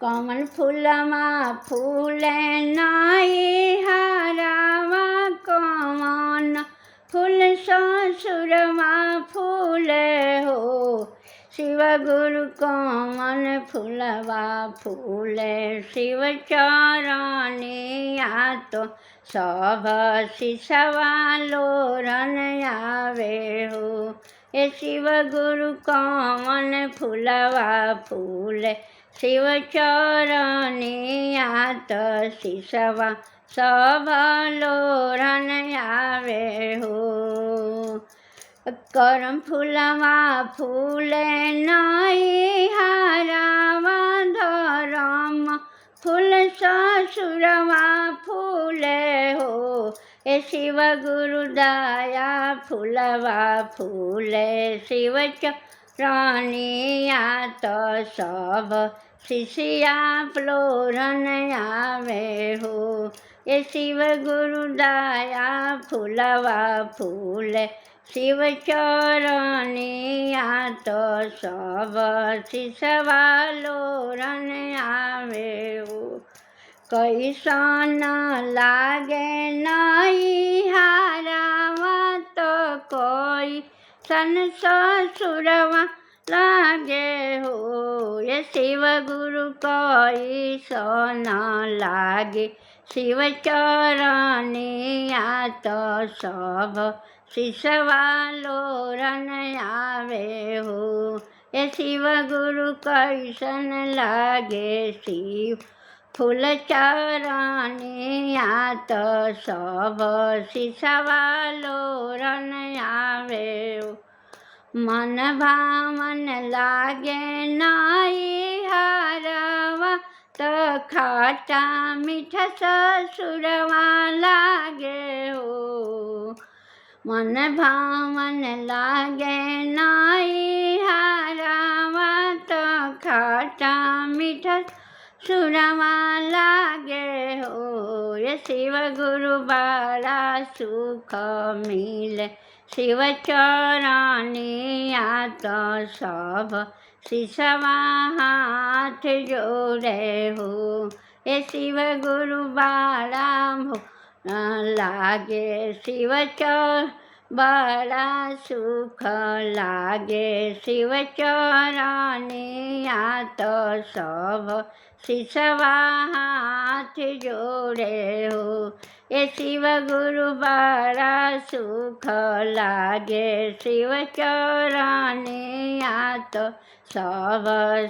कमल फूलमा फूले नाई हारावा कमन फूल ससुरमा फूले हो शिव गुरु कमल फूलवा फूले शिव चरनिया तो सब शिशवा लोरन आवे हो ए शिव गुरु कमल फूलवा फूले शिव चरनिया तो शिशवा सब लोरन आवे हो करम फूलवा फूले नाई हारावा धरम फूल ससुरवा फूले हो ए शिव गुरु दया फूलवा फूले शिव चरनिया तो सब शिष्या फ्लोरन आवे हो ए शिव गुरु दया फूलवा फूले शिव चरनिया तो सब शिशवा लोरन आवे हो कैसन लागे नाई हारावा तो कोई सन ससुरवा लागे हो ये शिव गुरु कैसन लागे शिव चरनिया तो सब शिशवा लोरन आवे हो ये शिव गुरु कैसन लागे शिव फूल चरनिया तो सब शिशवा लोरन आवे हो मन भावन लागे नाई हारवा तो खाटा मीठा ससुरवा लागे हो मन भावन लागे नाई हारवा तो खाटा मीठा सुरवा लागे हो ये शिव गुरु बड़ा सुख मिले शिव चरनिया तो सब शिशवा हाथ जोड़े हो ये शिव गुरु बड़ा लागे शिव बड़ा सुख लागे शिव चरनिया तो सब शिशवा हाथ जोड़े हो ये शिव गुरु बड़ा सुख लागे शिव चरनिया तो सब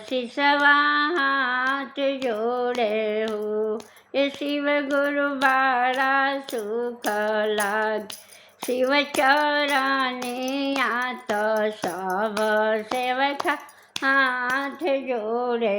शिशवा हाथ जोड़े हो ये शिव गुरु बड़ा सुख लागे शिव चरनिया तो सब सेवक हाथ जोड़े